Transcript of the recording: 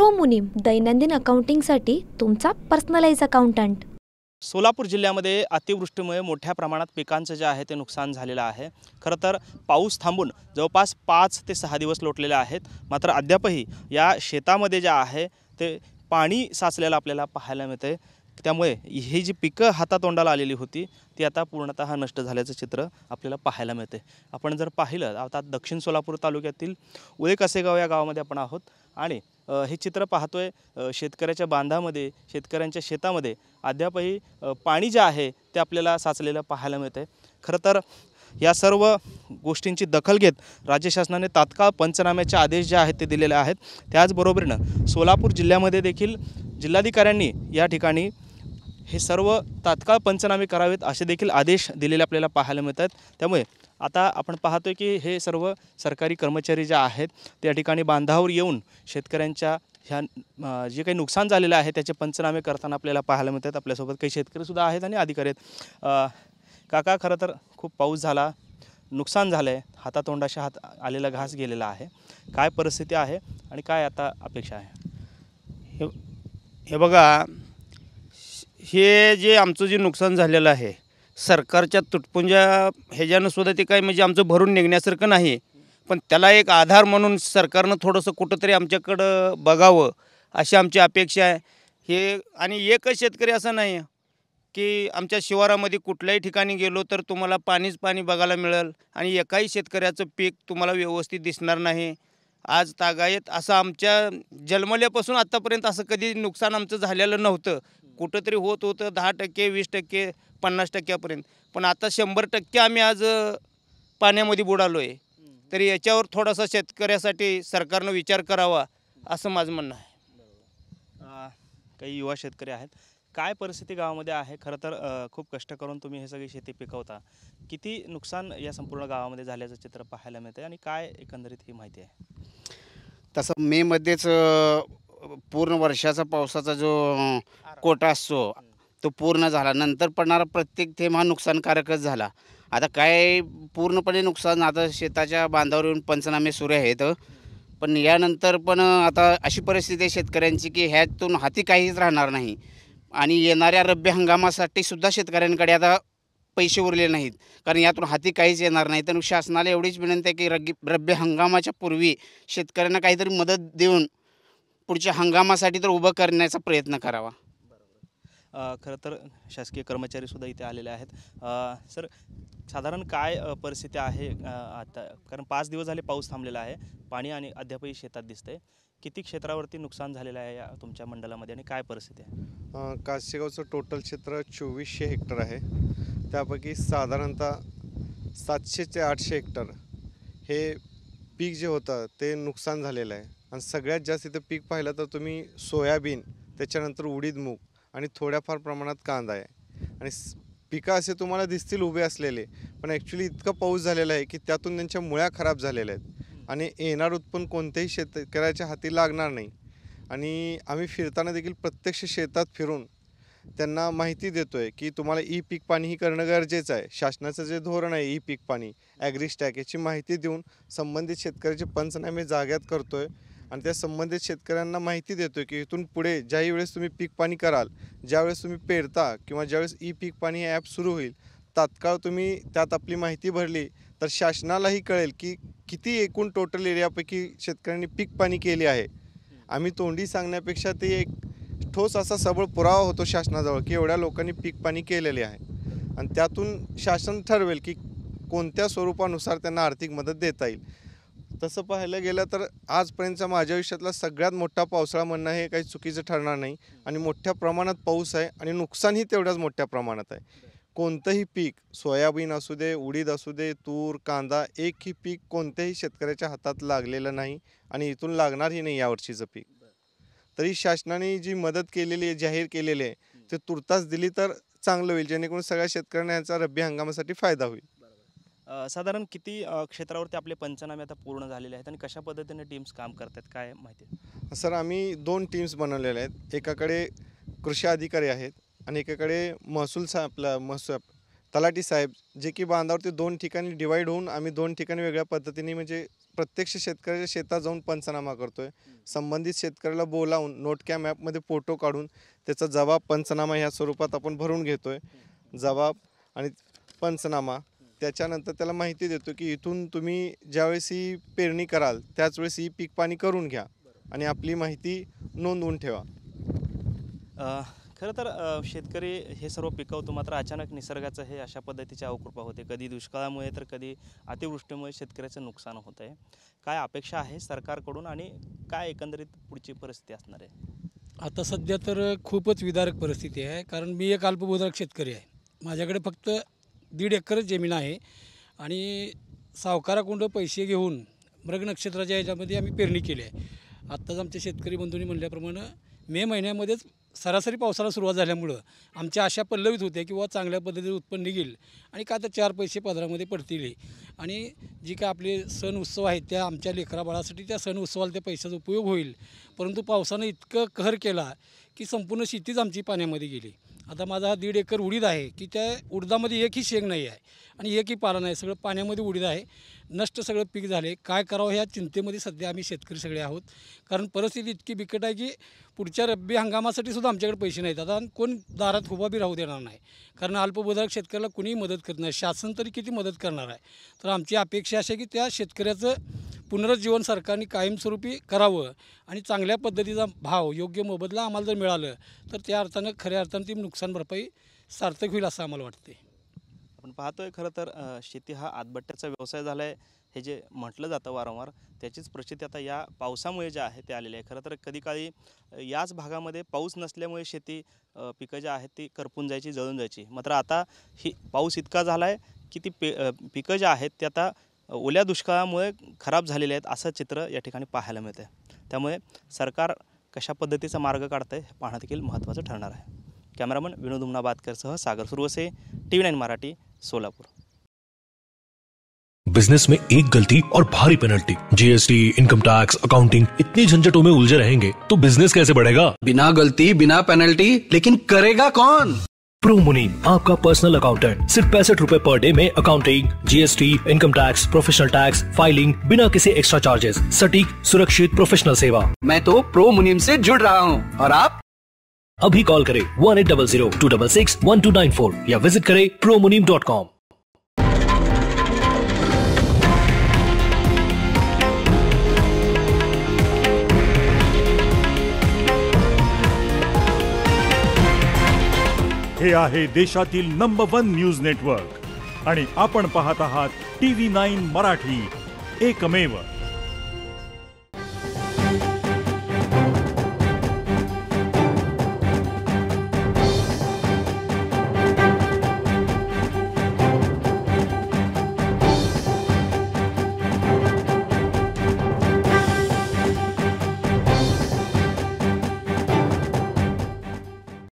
Pro मुनीम दैनंदिन अकाउंटिंगसाठी तुमचा पर्सनलाइज अकाउंटंट। सोलापूर जिल्ह्यामध्ये अतिवृष्टीमुळे मोठ्या प्रमाणात पिकांचं जे आहे ते नुकसान झालेलं आहे। खरं तर पाऊस थांबून जवळपास 5 ते 6 दिवस लोटलेले आहेत, मात्र अद्यापही या शेतामध्ये जे आहे ते पाणी साचलेलं आपल्याला पाहायला मिळते। त्यामुळे ही जी पिकं हातातोंडाला आलेली होती ती आता पूर्णतः नष्ट झाल्याचं चित्र आपल्याला पाहायला मिळते। आपण जर पाहिलं आता दक्षिण सोलापूर तालुक्यातील उळे कसेगाव या गावामध्ये आपण आहोत आणि हे चित्र पाहतोय शेतकऱ्याच्या बांधामध्ये, शेतकऱ्यांच्या शेतामध्ये अद्यापही पाणी जे आहे ते आपल्याला साचलेलं पाहायला मिळते। खरं तर या सर्व गोष्टींची दखल घेत राज्य शासनाने तात्काळ पंचनाम्याचे आदेश जे आहेत ते दिलेले आहेत। त्याचबरोबरीनं सोलापूर जिल्ह्यामध्ये देखील जिल्हाधिकाऱ्यांनी या ठिकाणी हे सर्व तात्काळ पंचनामे करावेत असे देखील आदेश दिलेले आपल्याला पाहायला मिळतात। त्यामुळे आता आपण पाहतोय की हे सर्व सरकारी कर्मचारी जे आहेत त्या ठिकाणी बांधावर येऊन शेतकऱ्यांच्या ह्या जे काही नुकसान झालेलं आहे त्याचे पंचनामे करताना आपल्याला पाहायला मिळतात। आपल्यासोबत काही शेतकरीसुद्धा आहेत आणि अधिकारी आहेत। काका, खरं तर खूप पाऊस झाला, नुकसान झालं आहे, हातातोंडाशी हात आलेला घास गेलेला आहे, काय परिस्थिती आहे आणि काय आता अपेक्षा आहे? हे बघा, हे जे आमचं जे नुकसान झालेलं आहे सरकारच्या तुटपुंज्या ह्याच्यानं सुद्धा ते काय म्हणजे आमचं भरून निघण्यासारखं नाही, पण त्याला एक आधार म्हणून सरकारनं थोडंसं कुठंतरी आमच्याकडं बघावं अशी आमची अपेक्षा आहे। हे आणि एकच शेतकरी असं नाही की आमच्या शिवारामध्ये कुठल्याही ठिकाणी गेलो तर तुम्हाला पाणीच पाणी बघायला मिळेल आणि एकाही शेतकऱ्याचं पीक तुम्हाला व्यवस्थित दिसणार नाही। आज तागायत असं आमच्या जन्मल्यापासून आत्तापर्यंत असं कधी नुकसान आमचं झालेलं नव्हतं। कुठंतरी होत होतं 10%, 20%, 50%पर्यंत, पण आता 100% आम्ही आज पाण्यामध्ये बुडालो आहे। तरी याच्यावर थोडासा शेतकऱ्यासाठी सरकारनं विचार करावा असं माझं म्हणणं आहे। काही युवा शेतकरी आहेत, काय परिस्थिती गावामध्ये आहे? खरं तर खूप कष्ट करून तुम्ही हे सगळी शेती पिकवता, किती नुकसान या संपूर्ण गावामध्ये झाल्याचं चित्र पाहायला मिळते आणि काय एकंदरीत ही माहिती आहे? तसं मे मध्येच पूर्ण वर्षाचा पावसाचा जो कोटा असतो तो पूर्ण झाला, नंतर पडणारा प्रत्येक थेंब हा नुकसानकारकच झाला। आता काय पूर्णपणे नुकसान, आता शेताच्या बांधावर येऊन पंचनामे सुरू आहेत, पण यानंतर पण आता अशी परिस्थिती आहे शेतकऱ्यांची की ह्यातून हाती काहीच राहणार नाही आणि येणाऱ्या रब्बी हंगामासाठी सुद्धा शेतकऱ्यांकडे आता पैसे उरले नाहीत, कारण यातून हाती काहीच येणार नाही। तर शासनाला एवढीच विनंती आहे की रब्बी हंगामाच्या पूर्वी शेतकऱ्यांना काहीतरी मदत देऊन पुढच्या हंगामासाठी तर उभं करण्याचा प्रयत्न करावा। खरं तर शासकीय कर्मचारीसुद्धा इथे आलेले आहेत। सर, साधारण काय परिस्थिती आहे आता? कारण 5 दिवस झाले पाऊस थांबलेला आहे, पाणी आणि अद्यापही शेतात दिसतंय। किती क्षेत्रावरती नुकसान झालेलं आहे या तुमच्या मंडळामध्ये आणि काय परिस्थिती आहे? कासेगावचं टोटल क्षेत्र 2400 हेक्टर आहे। त्यापैकी साधारणतः 700 ते 800 हेक्टर हे पीक जे होतं ते नुकसान झालेलं आहे आणि सगळ्यात जास्त इथं पीक पाहिलं तर तुम्ही सोयाबीन, त्याच्यानंतर उडीद, मूग आणि थोड्याफार प्रमाणात कांदा आहे आणि पिकं असे तुम्हाला दिसतील उभे असलेले, पण ॲक्च्युली इतका पाऊस झालेला आहे की त्यातून त्यांच्या मुळ्या खराब झालेल्या आहेत आणि येणार उत्पन्न कोणत्याही शेतकऱ्याच्या हाती लागणार नाही। आणि आम्ही फिरताना देखील प्रत्यक्ष शेतात फिरून त्यांना माहिती देतो आहे की तुम्हाला ई पीक पाणी ही करणं गरजेचं आहे। शासनाचं जे धोरण आहे ई पीक पाणी, ॲग्रिस्टॅक, याची माहिती देऊन संबंधित शेतकऱ्याचे पंचनामे जाग्यात करतो आहे आणि त्या संबंधित शेतकऱ्यांना माहिती देतो आहे की इथून पुढे ज्याही वेळेस तुम्ही पीक पाणी कराल, ज्यावेळेस तुम्ही पेरता किंवा ज्यावेळेस ई पीक पाणी हे ॲप सुरू होईल, तात्काळ तुम्ही त्यात आपली माहिती भरली तर शासनालाही कळेल की किती एकूण टोटल एरियापैकी शेतकऱ्यांनी पीक पाणी केले आहे। आम्ही तोंडी सांगण्यापेक्षा ते एक ठोस असा सबळ पुरावा होतो शासनाजवळ की एवढ्या लोकांनी पीक पाणी केलेले आहे आणि त्यातून शासन ठरवेल की कोणत्या स्वरूपानुसार त्यांना आर्थिक मदत देता येईल। तसं पाहायला गेलं तर आजपर्यंतचा माझ्या आयुष्यातला सगळ्यात मोठा पावसाळा म्हणणं हे काही चुकीचं ठरणार नाही आणि मोठ्या प्रमाणात पाऊस आहे आणि नुकसानही तेवढ्याच मोठ्या प्रमाणात आहे। कोणतंही पीक, सोयाबीन असू दे, उडीद असू दे, तूर, कांदा, एकही पीक कोणत्याही शेतकऱ्याच्या हातात लागलेलं नाही आणि इथून लागणारही नाही यावर्षीचं पीक। तरी शासनाने जी मदत केलेली आहे, जाहीर केलेली आहे, ते तुर्तास दिली तर चांगलं होईल, जेणेकरून सगळ्या शेतकऱ्यांना याचा रब्बी हंगामासाठी फायदा होईल। साधारण किती क्षेत्रावरती आपले पंचनामे आता पूर्ण झालेले आहेत आणि कशा पद्धतीने टीम्स काम करतात, काय माहिती? सर, आम्ही 2 टीम्स बनवलेल्या आहेत। एकाकडे कृषी अधिकारी आहेत आणि एकाकडे महसूल तलाठी साहेब, जे की बांधावरती 2 ठिकाणी डिवाईड होऊन आम्ही 2 ठिकाणी वेगळ्या पद्धतीने म्हणजे प्रत्यक्ष शेतकऱ्याच्या शेतात जाऊन पंचनामा करतोय, संबंधित शेतकऱ्याला बोलावून नोटकॅम ॲपमध्ये फोटो काढून त्याचा जबाब पंचनामा ह्या स्वरूपात आपण भरून घेतोय। जबाब आणि पंचनामा त्याच्यानंतर त्याला माहिती देतो की इथून तुम्ही ज्यावेळेस ही पेरणी कराल त्याच वेळेस ही पीक पाणी करून घ्या आणि आपली माहिती नोंदवून ठेवा। खरं तर शेतकरी हे सर्व पिकवतो, मात्र अचानक निसर्गाचं हे अशा पद्धतीची अवकृपा होते, कधी दुष्काळामुळे तर कधी अतिवृष्टीमुळे शेतकऱ्याचं नुकसान होतं आहे। काय अपेक्षा आहे सरकारकडून आणि काय एकंदरीत पुढची परिस्थिती असणार आहे? आता सध्या तर खूपच विदारक परिस्थिती आहे, कारण मी एक अल्पभूधारक शेतकरी आहे। माझ्याकडे फक्त 1.5 एकरच जमीन आहे आणि सावकाराकडून पैसे घेऊन मृग नक्षत्राच्या ह्याच्यामध्ये आम्ही पेरणी केली आहे। आत्ताच आमच्या शेतकरी बंधूंनी म्हणल्याप्रमाणे मे महिन्यामध्येच सरासरी पावसाला सुरुवात झाल्यामुळं आमच्या आशा पल्लवित होत्या की चांगल्या पद्धतीने उत्पन्न निघेल आणि का तर 4 पैसे पदरामध्ये पडतील आणि जी काय आपले सण उत्सव आहेत त्या आमच्या लेकराबाळासाठी त्या सण उत्सवाला त्या पैशाचा उपयोग होईल। परंतु पावसानं इतकं कहर केला की संपूर्ण शेतीच आमची पाण्यामध्ये गेली। आता माझा हा 1.5 एकर उडीद आहे की त्या उडदामध्ये एकही शेंग नाही आहे आणि एकही पाला नाही, सगळं पाण्यामध्ये उडीद आहे, नष्ट सगळं पीक झाले। काय करावं ह्या चिंतेमध्ये सध्या आम्ही शेतकरी सगळे आहोत, कारण परिस्थिती इतकी बिकट आहे की पुढच्या रब्बी हंगामासाठी सुद्धा आमच्याकडे पैसे नाहीत। आता कोण दारात उभा बी राहू देणार नाही, कारण अल्पभूधारक शेतकऱ्याला कुणीही मदत करत नाही, शासन तरी किती मदत करणार आहे। तर आमची अपेक्षा अशी आहे की त्या शेतकऱ्याचं पुनरुज्जीवन सरकारने कायमस्वरूपी करावं आणि चांगल्या पद्धतीचा भाव योग्य मोबदला आम्हाला जर मिळालं तर त्या अर्थानं खऱ्या अर्थानं ती नुकसान भरपाई सार्थक होईल असं आम्हाला वाटते। आपण पाहतोय खरं तर शेती हा आतबट्ट्याचा व्यवसाय झाला आहे, हे जे म्हटलं जातं वारंवार, त्याचीच प्रचिती आता या पावसामुळे जे आहे ते आलेले आहे। खरं तर कधी काळी याच भागामध्ये पाऊस नसल्यामुळे शेती पिकं जी आहेत ती करपून जायची, जळून जायची, मात्र आता ही पाऊस इतका झाला आहे की ती पिकं जी आहेत ते आता ओल्या दुष्काळामुळे खराब झालेले आहेत असं चित्र या ठिकाणी पाहायला मिळतं आहे। त्यामुळे सरकार कशा पद्धतीचा मार्ग काढतं आहे हे पाहणं देखील महत्त्वाचं ठरणार आहे। कॅमेरामन विनोद उमनाबादकरसह सागर सुरवसे, TV9 मराठी, सोलापुर। बिजनेस में एक गलती और भारी penalty, GST, income tax, accounting, इतनी झंझटों में उलझे रहेंगे तो बिजनेस कैसे बढ़ेगा? बिना गलती बिना पेनल्टी, लेकिन करेगा कौन? प्रो मुनीम, आपका पर्सनल अकाउंटेंट, सिर्फ 65 रुपए पर डे में accounting, GST, income tax, professional tax, filing, बिना किसी एक्स्ट्रा चार्जेस, सटीक, सुरक्षित, प्रोफेशनल सेवा। मैं तो प्रो मुनीम से जुड़ रहा हूँ, और आप अभी कॉल करें 1800-266-1294 या विजिट करें promunim.com। हे आहे देशातील नंबर 1 न्यूज नेटवर्क आणि आपण पाहत आहात TV9 मराठी, एकमेव।